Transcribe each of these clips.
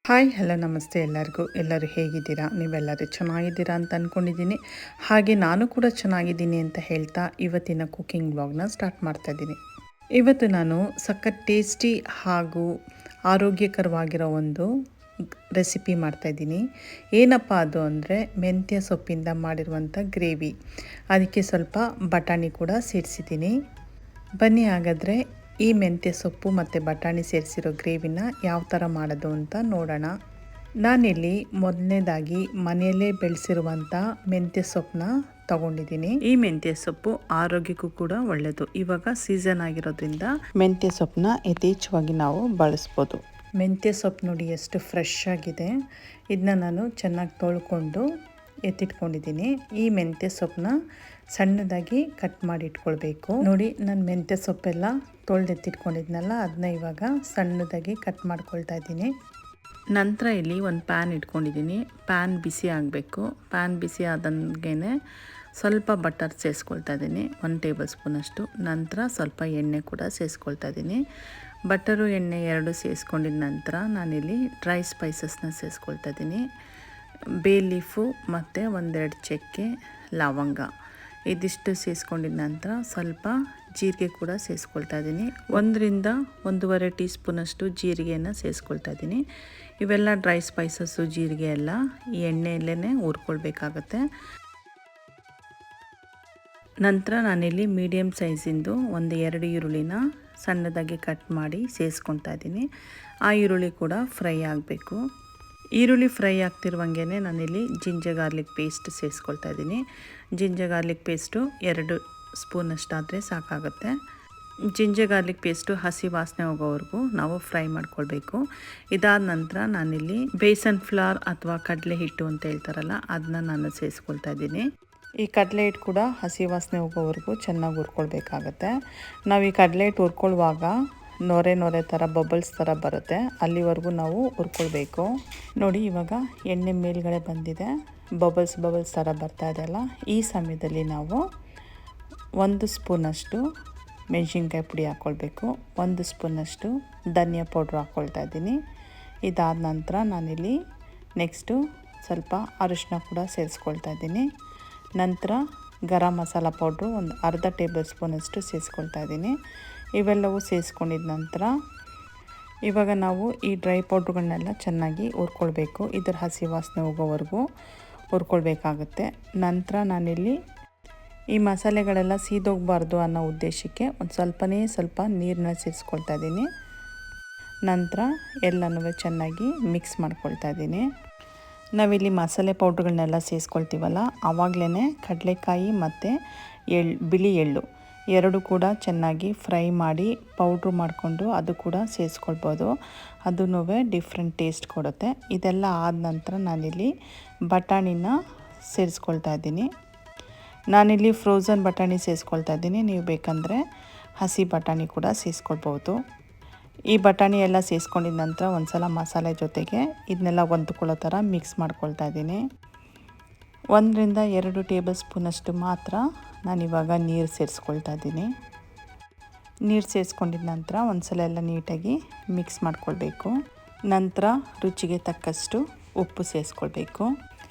Hi hello ನಮಸ್ತೆ ಎಲ್ಲರಿಗೂ. ಎಲ್ಲರೂ ಹೇಗಿದ್ದೀರಾ? ನೀವೆಲ್ಲರೂ ಚೆನ್ನಾಗಿದ್ದೀರಾ ಅಂತ ಅಂದ್ಕೊಂಡಿದ್ದೀನಿ. ಹಾಗೆ ನಾನು ಕೂಡ ಚೆನ್ನಾಗಿದ್ದೀನಿ ಅಂತ ಹೇಳ್ತಾ ಇವತ್ತಿನ ಕುಕ್ಕಿಂಗ್ ವ್ಲಾಗ್ನ ಸ್ಟಾರ್ಟ್ ಮಾಡ್ತಾಯಿದ್ದೀನಿ. ಇವತ್ತು ನಾನು ಸಖತ್ ಟೇಸ್ಟಿ ಹಾಗೂ ಆರೋಗ್ಯಕರವಾಗಿರೋ ಒಂದು ರೆಸಿಪಿ ಮಾಡ್ತಾಯಿದ್ದೀನಿ. ಏನಪ್ಪ ಅದು ಅಂದರೆ ಮೆಂತ್ಯ ಸೊಪ್ಪಿಂದ ಮಾಡಿರುವಂಥ ಗ್ರೇವಿ. ಅದಕ್ಕೆ ಸ್ವಲ್ಪ ಬಟಾಣಿ ಕೂಡ ಸೇರಿಸಿದ್ದೀನಿ. ಬನ್ನಿ ಹಾಗಾದರೆ ಈ ಮೆಂತ್ಯ ಸೊಪ್ಪು ಮತ್ತು ಬಟಾಣಿ ಸೇರಿಸಿರೋ ಗ್ರೇವಿನ ಯಾವ ಥರ ಮಾಡೋದು ಅಂತ ನೋಡೋಣ. ನಾನಿಲ್ಲಿ ಮೊದಲನೇದಾಗಿ ಮನೆಯಲ್ಲೇ ಬೆಳೆಸಿರುವಂಥ ಮೆಂತ್ಯ ಸೊಪ್ಪನ್ನ ತಗೊಂಡಿದ್ದೀನಿ. ಈ ಮೆಂತ್ಯ ಸೊಪ್ಪು ಆರೋಗ್ಯಕ್ಕೂ ಕೂಡ ಒಳ್ಳೆಯದು. ಇವಾಗ ಸೀಸನ್ ಆಗಿರೋದ್ರಿಂದ ಮೆಂತ್ಯ ಸೊಪ್ಪನ್ನ ಯಥೇಚ್ಛವಾಗಿ ನಾವು ಬಳಸ್ಬೋದು. ಮೆಂತ್ಯ ಸೊಪ್ಪು ನೋಡಿ ಎಷ್ಟು ಫ್ರೆಶ್ ಆಗಿದೆ. ಇದನ್ನ ನಾನು ಚೆನ್ನಾಗಿ ತೊಳ್ಕೊಂಡು ಎತ್ತಿಟ್ಕೊಂಡಿದ್ದೀನಿ. ಈ ಮೆಂತ್ಯ ಸೊಪ್ಪನ್ನ ಸಣ್ಣದಾಗಿ ಕಟ್ ಮಾಡಿ ಇಟ್ಕೊಳ್ಬೇಕು. ನೋಡಿ, ನಾನು ಮೆಂತ್ಯ ಸೊಪ್ಪೆಲ್ಲ ತೊಳೆದೆತ್ತಿಟ್ಕೊಂಡಿದ್ನಲ್ಲ, ಅದನ್ನ ಇವಾಗ ಸಣ್ಣದಾಗಿ ಕಟ್ ಮಾಡ್ಕೊಳ್ತಾ ಇದ್ದೀನಿ. ನಂತರ ಇಲ್ಲಿ ಒಂದು ಪ್ಯಾನ್ ಇಟ್ಕೊಂಡಿದ್ದೀನಿ. ಪ್ಯಾನ್ ಬಿಸಿ ಆಗಬೇಕು. ಪ್ಯಾನ್ ಬಿಸಿ ಆದಂಗೆ ಸ್ವಲ್ಪ ಬಟರ್ ಸೇರಿಸ್ಕೊಳ್ತಾ ಇದ್ದೀನಿ, 1 ಟೇಬಲ್ ಸ್ಪೂನಷ್ಟು. ನಂತರ ಸ್ವಲ್ಪ ಎಣ್ಣೆ ಕೂಡ ಸೇರಿಸ್ಕೊಳ್ತಾ ಇದ್ದೀನಿ. ಬಟರು ಎಣ್ಣೆ ಎರಡು ಸೇರಿಸ್ಕೊಂಡಿದ ನಂತರ ನಾನಿಲ್ಲಿ ಡ್ರೈ ಸ್ಪೈಸಸ್ನ ಸೇರಿಸ್ಕೊಳ್ತಾ ಇದ್ದೀನಿ. ಬೇ ಲೀಫು ಮತ್ತು 1-2 ಚಕ್ಕೆ, ಲವಂಗ ಇದಿಷ್ಟು ಸೇರಿಸ್ಕೊಂಡಿದ ನಂತರ ಸ್ವಲ್ಪ ಜೀರಿಗೆ ಕೂಡ ಸೇರಿಸ್ಕೊಳ್ತಾ ಇದ್ದೀನಿ. 1-1.5 ಟೀ ಸ್ಪೂನಷ್ಟು ಜೀರಿಗೆಯನ್ನು ಸೇರಿಸ್ಕೊಳ್ತಾ ಇದ್ದೀನಿ. ಇವೆಲ್ಲ ಡ್ರೈ ಸ್ಪೈಸಸ್ಸು, ಜೀರಿಗೆ ಎಲ್ಲ ಈ ಎಣ್ಣೆಯಲ್ಲೇ ಹುರ್ಕೊಳ್ಬೇಕಾಗತ್ತೆ. ನಂತರ ನಾನಿಲ್ಲಿ ಮೀಡಿಯಮ್ ಸೈಜಿಂದು 1-2 ಈರುಳ್ಳಿನ ಸಣ್ಣದಾಗಿ ಕಟ್ ಮಾಡಿ ಸೇರಿಸ್ಕೊಳ್ತಾ ಇದ್ದೀನಿ. ಆ ಈರುಳ್ಳಿ ಕೂಡ ಫ್ರೈ ಆಗಬೇಕು. ಈರುಳ್ಳಿ ಫ್ರೈ ಆಗ್ತಿರುವಂಗೆ ನಾನಿಲ್ಲಿ ಜಿಂಜರ್ ಗಾರ್ಲಿಕ್ ಪೇಸ್ಟ್ ಸೇರಿಸ್ಕೊಳ್ತಾ ಇದ್ದೀನಿ. ಜಿಂಜರ್ ಗಾರ್ಲಿಕ್ ಪೇಸ್ಟು 2 ಸ್ಪೂನಷ್ಟಾದರೆ ಸಾಕಾಗುತ್ತೆ. ಜಿಂಜರ್ ಗಾರ್ಲಿಕ್ ಪೇಸ್ಟು ಹಸಿ ವಾಸನೆ ಹೋಗೋವರೆಗೂ ನಾವು ಫ್ರೈ ಮಾಡ್ಕೊಳ್ಬೇಕು. ಇದಾದ ನಂತರ ನಾನಿಲ್ಲಿ ಬೇಸನ್ ಫ್ಲವರ್ ಅಥವಾ ಕಡಲೆ ಹಿಟ್ಟು ಅಂತ ಹೇಳ್ತಾರಲ್ಲ, ಅದನ್ನ ನಾನು ಸೇರಿಸ್ಕೊಳ್ತಾ ಇದ್ದೀನಿ. ಈ ಕಡಲೆ ಹಿಟ್ಟು ಕೂಡ ಹಸಿ ವಾಸನೆ ಹೋಗೋವರೆಗೂ ಚೆನ್ನಾಗಿ ಹುರ್ಕೊಳ್ಬೇಕಾಗತ್ತೆ. ನಾವು ಈ ಕಡಲೆ ಹಿಟ್ಟು ಹುರ್ಕೊಳ್ಳುವಾಗ ನೊರೆ ಥರ ಬಬಲ್ಸ್ ಥರ ಬರುತ್ತೆ, ಅಲ್ಲಿವರೆಗೂ ನಾವು ಹುರ್ಕೊಳ್ಬೇಕು. ನೋಡಿ, ಇವಾಗ ಎಣ್ಣೆ ಮೇಲ್ಗಡೆ ಬಂದಿದೆ, ಬಬಲ್ಸ್ ಥರ ಬರ್ತಾ ಇದೆಯಲ್ಲ. ಈ ಸಮಯದಲ್ಲಿ ನಾವು 1 ಸ್ಪೂನಷ್ಟು ಮೆಣಸಿನ್ಕಾಯಿ ಪುಡಿ ಹಾಕ್ಕೊಳ್ಬೇಕು. 1 ಸ್ಪೂನಷ್ಟು ಧನಿಯಾ ಪೌಡ್ರ್ ಹಾಕ್ಕೊಳ್ತಾ ಇದ್ದೀನಿ. ಇದಾದ ನಂತರ ನಾನಿಲ್ಲಿ ನೆಕ್ಸ್ಟು ಸ್ವಲ್ಪ ಅರಿಶಿನ ಕೂಡ ಸೇರಿಸ್ಕೊಳ್ತಾ ಇದ್ದೀನಿ. ನಂತರ ಗರಂ ಮಸಾಲ ಪೌಡ್ರು 1/2 ಟೇಬಲ್ ಸ್ಪೂನಷ್ಟು ಸೇರಿಸ್ಕೊಳ್ತಾ ಇದ್ದೀನಿ. ಇವೆಲ್ಲವೂ ಸೇರಿಸ್ಕೊಂಡಿದ ನಂತರ ಇವಾಗ ನಾವು ಈ ಡ್ರೈ ಪೌಡ್ರುಗಳನ್ನೆಲ್ಲ ಚೆನ್ನಾಗಿ ಹುರ್ಕೊಳ್ಬೇಕು. ಇದರ ಹಸಿ ವಾಸನೆ ಹೋಗೋವರೆಗೂ ಹುರ್ಕೊಳ್ಬೇಕಾಗುತ್ತೆ. ನಂತರ ನಾನಿಲ್ಲಿ ಈ ಮಸಾಲೆಗಳೆಲ್ಲ ಸೀದೋಗಬಾರ್ದು ಅನ್ನೋ ಉದ್ದೇಶಕ್ಕೆ ಸ್ವಲ್ಪ ನೀರನ್ನ ಸೇರಿಸ್ಕೊಳ್ತಾ ಇದ್ದೀನಿ. ನಂತರ ಎಲ್ಲನೂ ಚೆನ್ನಾಗಿ ಮಿಕ್ಸ್ ಮಾಡ್ಕೊಳ್ತಾ ಇದ್ದೀನಿ. ನಾವಿಲ್ಲಿ ಮಸಾಲೆ ಪೌಡ್ರುಗಳನ್ನೆಲ್ಲ ಸೇರಿಸ್ಕೊಳ್ತೀವಲ್ಲ, ಆವಾಗಲೇ ಕಡಲೆಕಾಯಿ ಮತ್ತು ಬಿಳಿ ಎಳ್ಳು 2 ಕೂಡ ಚೆನ್ನಾಗಿ ಫ್ರೈ ಮಾಡಿ ಪೌಡ್ರು ಮಾಡಿಕೊಂಡು ಅದು ಕೂಡ ಸೇರಿಸ್ಕೊಳ್ಬೋದು. ಅದೂ ಡಿಫ್ರೆಂಟ್ ಟೇಸ್ಟ್ ಕೊಡುತ್ತೆ. ಇದೆಲ್ಲ ಆದ ನಂತರ ನಾನಿಲ್ಲಿ ಬಟಾಣಿನ ಸೇರಿಸ್ಕೊಳ್ತಾ ಇದ್ದೀನಿ. ನಾನಿಲ್ಲಿ ಫ್ರೋಝನ್ ಬಟಾಣಿ ಸೇರಿಸ್ಕೊಳ್ತಾ ಇದ್ದೀನಿ. ನೀವು ಬೇಕಂದರೆ ಹಸಿ ಬಟಾಣಿ ಕೂಡ ಸೇರಿಸ್ಕೊಳ್ಬೋದು. ಈ ಬಟಾಣಿ ಎಲ್ಲ ಸೇರಿಸ್ಕೊಂಡಿದ ನಂತರ ಒಂದು ಸಲ ಮಸಾಲೆ ಜೊತೆಗೆ ಇದನ್ನೆಲ್ಲ ಹೊಂದ್ಕೊಳ್ಳೋ ಥರ ಮಿಕ್ಸ್ ಮಾಡ್ಕೊಳ್ತಾ ಇದ್ದೀನಿ. 1-2 ಟೇಬಲ್ ಸ್ಪೂನಷ್ಟು ಮಾತ್ರ ನಾನಿವಾಗ ನೀರು ಸೇರಿಸ್ಕೊಳ್ತಾ ಇದ್ದೀನಿ. ನೀರು ಸೇರಿಸ್ಕೊಂಡಿದ ನಂತರ ಒಂದು ಸಲ ಎಲ್ಲ ನೀಟಾಗಿ ಮಿಕ್ಸ್ ಮಾಡ್ಕೊಳ್ಬೇಕು. ನಂತರ ರುಚಿಗೆ ತಕ್ಕಷ್ಟು ಉಪ್ಪು ಸೇರಿಸ್ಕೊಳ್ಬೇಕು.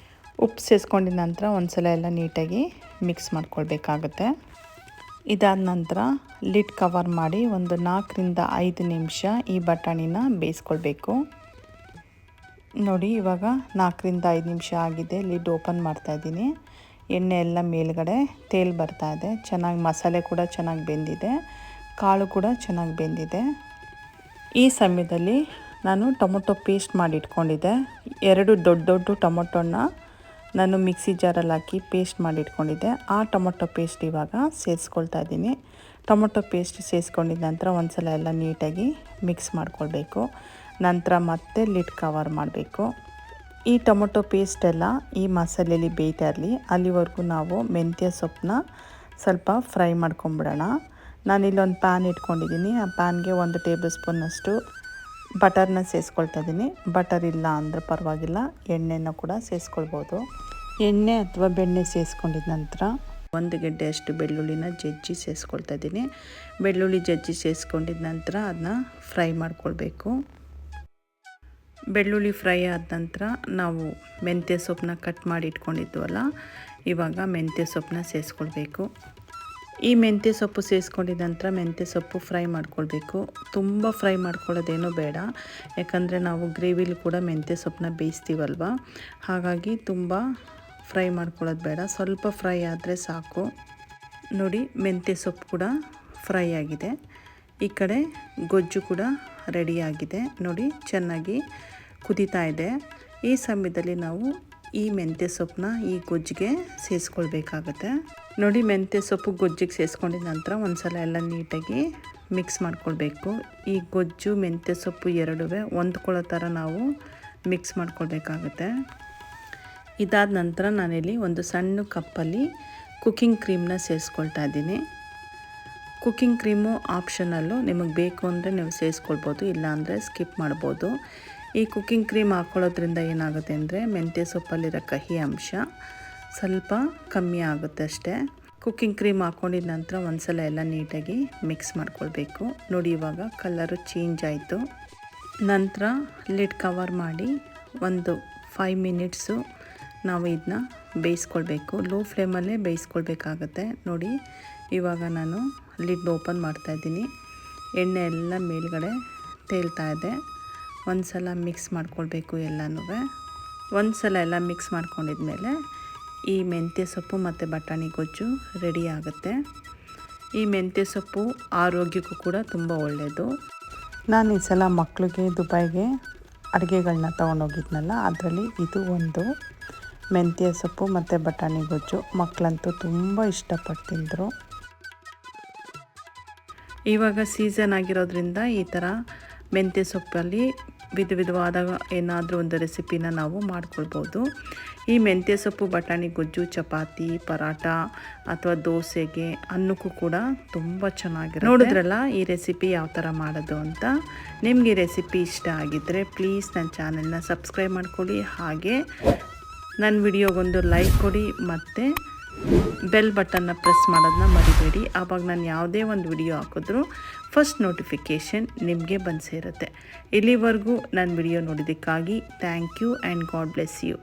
ಉಪ್ಪು ಸೇರಿಸ್ಕೊಂಡಿದ ನಂತರ ಒಂದು ಸಲ ಎಲ್ಲ ನೀಟಾಗಿ ಮಿಕ್ಸ್ ಮಾಡ್ಕೊಳ್ಬೇಕಾಗತ್ತೆ. ಇದಾದ ನಂತರ ಲಿಡ್ ಕವರ್ ಮಾಡಿ ಒಂದು 4-5 ನಿಮಿಷ ಈ ಬಟಾಣಿನ ಬೇಯಿಸ್ಕೊಳ್ಬೇಕು. ನೋಡಿ, ಇವಾಗ 4-5 ನಿಮಿಷ ಆಗಿದೆ. ಲಿಡ್ ಓಪನ್ ಮಾಡ್ತಾಯಿದ್ದೀನಿ. ಎಣ್ಣೆ ಎಲ್ಲ ಮೇಲ್ಗಡೆ ತೇಲ್ ಬರ್ತಾ ಇದೆ. ಚೆನ್ನಾಗಿ ಮಸಾಲೆ ಕೂಡ ಚೆನ್ನಾಗಿ ಬೆಂದಿದೆ, ಕಾಳು ಕೂಡ ಚೆನ್ನಾಗಿ ಬೆಂದಿದೆ. ಈ ಸಮಯದಲ್ಲಿ ನಾನು ಟೊಮೊಟೊ ಪೇಸ್ಟ್ ಮಾಡಿ ಇಟ್ಕೊಂಡಿದ್ದೆ. 2 ದೊಡ್ಡ ಟೊಮೊಟೊನ ನಾನು ಮಿಕ್ಸಿ ಜಾರಲ್ಲಿ ಹಾಕಿ ಪೇಸ್ಟ್ ಮಾಡಿ ಇಟ್ಕೊಂಡಿದ್ದೆ. ಆ ಟೊಮೊಟೊ ಪೇಸ್ಟ್ ಇವಾಗ ಸೇರಿಸ್ಕೊಳ್ತಾ ಇದ್ದೀನಿ. ಟೊಮೊಟೊ ಪೇಸ್ಟ್ ಸೇರಿಸ್ಕೊಂಡಿದ ನಂತರ ಒಂದು ಸಲ ಎಲ್ಲ ನೀಟಾಗಿ ಮಿಕ್ಸ್ ಮಾಡ್ಕೊಳ್ಬೇಕು. ನಂತರ ಮತ್ತೆ ಲಿಡ್ ಕವರ್ ಮಾಡಬೇಕು. ಈ ಟೊಮೊಟೊ ಪೇಸ್ಟೆಲ್ಲ ಈ ಮಸಾಲೆಯಲ್ಲಿ ಬೇಯ್ತಾ ಇರಲಿ, ಅಲ್ಲಿವರೆಗೂ ನಾವು ಮೆಂತ್ಯ ಸೊಪ್ಪನ್ನ ಸ್ವಲ್ಪ ಫ್ರೈ ಮಾಡ್ಕೊಂಬಿಡೋಣ. ನಾನಿಲ್ಲೊಂದು ಪ್ಯಾನ್ ಇಟ್ಕೊಂಡಿದ್ದೀನಿ. ಆ ಪ್ಯಾನ್ಗೆ 1 ಟೇಬಲ್ ಸ್ಪೂನಷ್ಟು ಬಟರ್ನ ಸೇರಿಸ್ಕೊಳ್ತಾ ಇದ್ದೀನಿ. ಬಟರ್ ಇಲ್ಲ ಅಂದರೆ ಪರವಾಗಿಲ್ಲ, ಎಣ್ಣೆನ ಕೂಡ ಸೇರಿಸ್ಕೊಳ್ಬೋದು. ಎಣ್ಣೆ ಅಥವಾ ಬೆಣ್ಣೆ ಸೇರಿಸ್ಕೊಂಡಿದ ನಂತರ 1 ಗೆಡ್ಡೆಯಷ್ಟು ಬೆಳ್ಳುಳ್ಳಿನ ಜಜ್ಜಿ ಸೇರಿಸ್ಕೊಳ್ತಾ ಇದ್ದೀನಿ. ಬೆಳ್ಳುಳ್ಳಿ ಜಜ್ಜಿ ಸೇರಿಸ್ಕೊಂಡಿದ ನಂತರ ಅದನ್ನ ಫ್ರೈ ಮಾಡ್ಕೊಳ್ಬೇಕು. ಬೆಳ್ಳುಳ್ಳಿ ಫ್ರೈ ಆದ ನಂತರ ನಾವು ಮೆಂತ್ಯ ಸೊಪ್ಪನ್ನ ಕಟ್ ಮಾಡಿ ಇಟ್ಕೊಂಡಿದ್ವಲ್ಲ, ಇವಾಗ ಮೆಂತ್ಯ ಸೊಪ್ಪನ್ನ ಸೇರಿಸ್ಕೊಳ್ಬೇಕು. ಈ ಮೆಂತ್ಯ ಸೊಪ್ಪು ಸೇರಿಸ್ಕೊಂಡಿದ ನಂತರ ಮೆಂತ್ಯ ಸೊಪ್ಪು ಫ್ರೈ ಮಾಡ್ಕೊಳ್ಬೇಕು. ತುಂಬ ಫ್ರೈ ಮಾಡ್ಕೊಳ್ಳೋದೇನೂ ಬೇಡ, ಯಾಕಂದರೆ ನಾವು ಗ್ರೇವಿಲಿ ಕೂಡ ಮೆಂತ್ಯ ಸೊಪ್ಪನ್ನ ಬೇಯಿಸ್ತೀವಲ್ವ, ಹಾಗಾಗಿ ತುಂಬ ಫ್ರೈ ಮಾಡ್ಕೊಳ್ಳೋದು ಬೇಡ, ಸ್ವಲ್ಪ ಫ್ರೈ ಆದರೆ ಸಾಕು. ನೋಡಿ, ಮೆಂತ್ಯ ಸೊಪ್ಪು ಕೂಡ ಫ್ರೈ ಆಗಿದೆ. ಈ ಕಡೆ ಗೊಜ್ಜು ಕೂಡ ರೆಡಿಯಾಗಿದೆ. ನೋಡಿ, ಚೆನ್ನಾಗಿ ಕುದೀತಾ ಇದೆ. ಈ ಸಮಯದಲ್ಲಿ ನಾವು ಈ ಮೆಂತ್ಯ ಸೊಪ್ಪನ್ನ ಈ ಗೊಜ್ಜಿಗೆ ಸೇರಿಸ್ಕೊಳ್ಬೇಕಾಗತ್ತೆ. ನೋಡಿ, ಮೆಂತ್ಯ ಸೊಪ್ಪು ಗೊಜ್ಜಿಗೆ ಸೇರಿಸ್ಕೊಂಡಿದ ನಂತರ ಒಂದು ಸಲ ಎಲ್ಲ ನೀಟಾಗಿ ಮಿಕ್ಸ್ ಮಾಡ್ಕೊಳ್ಬೇಕು. ಈ ಗೊಜ್ಜು ಮೆಂತ್ಯ ಸೊಪ್ಪು ಎರಡೂ ಹೊಂದ್ಕೊಳ್ಳೋ ಥರ ನಾವು ಮಿಕ್ಸ್ ಮಾಡ್ಕೊಳ್ಬೇಕಾಗತ್ತೆ. ಇದಾದ ನಂತರ ನಾನಿಲ್ಲಿ ಒಂದು ಸಣ್ಣ ಕಪ್ಪಲ್ಲಿ ಕುಕ್ಕಿಂಗ್ ಕ್ರೀಮ್ನ ಸೇರಿಸ್ಕೊಳ್ತಾ ಇದ್ದೀನಿ. ಕುಕ್ಕಿಂಗ್ ಕ್ರೀಮು ಆಪ್ಷನಲ್ಲು, ನಿಮಗೆ ಬೇಕು ಅಂದರೆ ನೀವು ಸೇರಿಸ್ಕೊಳ್ಬೋದು, ಇಲ್ಲಾಂದರೆ ಸ್ಕಿಪ್ ಮಾಡ್ಬೋದು. ಈ ಕುಕ್ಕಿಂಗ್ ಕ್ರೀಮ್ ಹಾಕ್ಕೊಳ್ಳೋದ್ರಿಂದ ಏನಾಗುತ್ತೆ ಅಂದರೆ ಮೆಂತ್ಯ ಸೊಪ್ಪಲ್ಲಿರೋ ಕಹಿ ಅಂಶ ಸ್ವಲ್ಪ ಕಮ್ಮಿ ಆಗುತ್ತೆ ಅಷ್ಟೇ. ಕುಕ್ಕಿಂಗ್ ಕ್ರೀಮ್ ಹಾಕ್ಕೊಂಡಿದ ನಂತರ ಒಂದು ಸಲ ಎಲ್ಲ ನೀಟಾಗಿ ಮಿಕ್ಸ್ ಮಾಡ್ಕೊಳ್ಬೇಕು. ನೋಡಿ, ಇವಾಗ ಕಲರು ಚೇಂಜ್ ಆಯಿತು. ನಂತರ ಲಿಡ್ ಕವರ್ ಮಾಡಿ ಒಂದು 5 ಮಿನಿಟ್ಸು ನಾವು ಇದನ್ನ ಬೇಯಿಸ್ಕೊಳ್ಬೇಕು. ಲೋ ಫ್ಲೇಮಲ್ಲೇ ಬೇಯಿಸ್ಕೊಳ್ಬೇಕಾಗತ್ತೆ. ನೋಡಿ, ಇವಾಗ ನಾನು ಲಿಡ್ ಓಪನ್ ಮಾಡ್ತಾಯಿದ್ದೀನಿ. ಎಣ್ಣೆ ಎಲ್ಲ ಮೇಲ್ಗಡೆ ತೇಲ್ತಾ ಇದೆ. ಒಂದು ಸಲ ಮಿಕ್ಸ್ ಮಾಡ್ಕೊಳ್ಬೇಕು ಎಲ್ಲನೂ. ಒಂದು ಸಲ ಎಲ್ಲ ಮಿಕ್ಸ್ ಮಾಡ್ಕೊಂಡಿದ್ಮೇಲೆ ಈ ಮೆಂತ್ಯ ಸೊಪ್ಪು ಮತ್ತು ಬಟಾಣಿ ಗೊಜ್ಜು ರೆಡಿ ಆಗುತ್ತೆ. ಈ ಮೆಂತ್ಯ ಸೊಪ್ಪು ಆರೋಗ್ಯಕ್ಕೂ ಕೂಡ ತುಂಬ ಒಳ್ಳೆಯದು. ನಾನು ಈ ಸಲ ಮಕ್ಕಳಿಗೆ ದುಬೈಗೆ ಅಡುಗೆಗಳನ್ನ ತೊಗೊಂಡೋಗಿದ್ನಲ್ಲ, ಅದರಲ್ಲಿ ಇದು ಒಂದು ಮೆಂತ್ಯ ಸೊಪ್ಪು ಮತ್ತು ಬಟಾಣಿ ಗೊಜ್ಜು. ಮಕ್ಕಳಂತೂ ತುಂಬ ಇಷ್ಟಪಟ್ಟು ತಿಂದರು. ಇವಾಗ ಸೀಸನ್ ಆಗಿರೋದ್ರಿಂದ ಈ ಥರ ಮೆಂತ್ಯ ಸೊಪ್ಪಲ್ಲಿ ವಿಧವಾದ ಏನಾದರೂ ಒಂದು ರೆಸಿಪಿನ ನಾವು ಮಾಡ್ಕೊಳ್ಬೋದು. ಈ ಮೆಂತ್ಯ ಸೊಪ್ಪು ಬಟಾಣಿ ಗೊಜ್ಜು ಚಪಾತಿ, ಪರಾಟ ಅಥವಾ ದೋಸೆಗೆ, ಅನ್ನಕ್ಕೂ ಕೂಡ ತುಂಬ ಚೆನ್ನಾಗಿರುತ್ತೆ. ನೋಡಿದ್ರಲ್ಲ ಈ ರೆಸಿಪಿ ಯಾವ ಥರ ಮಾಡೋದು ಅಂತ. ನಿಮಗೆ ಈ ರೆಸಿಪಿ ಇಷ್ಟ ಆಗಿದ್ದರೆ ಪ್ಲೀಸ್ ನನ್ನ ಚಾನೆಲ್ನ ಸಬ್ಸ್ಕ್ರೈಬ್ ಮಾಡ್ಕೊಳ್ಳಿ. ಹಾಗೆ ನನ್ನ ವಿಡಿಯೋಗೊಂದು ಲೈಕ್ ಕೊಡಿ ಮತ್ತು ಬೆಲ್ ಬಟನ್ನ ಪ್ರೆಸ್ ಮಾಡೋದನ್ನ ಮರಿಬೇಡಿ. ಆವಾಗ ನಾನು ಯಾವುದೇ ಒಂದು ವಿಡಿಯೋ ಹಾಕಿದ್ರೂ ಫಸ್ಟ್ ನೋಟಿಫಿಕೇಷನ್ ನಿಮಗೆ ಬಂದು ಸೇರುತ್ತೆ. ಇಲ್ಲಿವರೆಗೂ ನನ್ನ ವಿಡಿಯೋ ನೋಡಿದ್ದಕ್ಕಾಗಿ thank you and God bless you.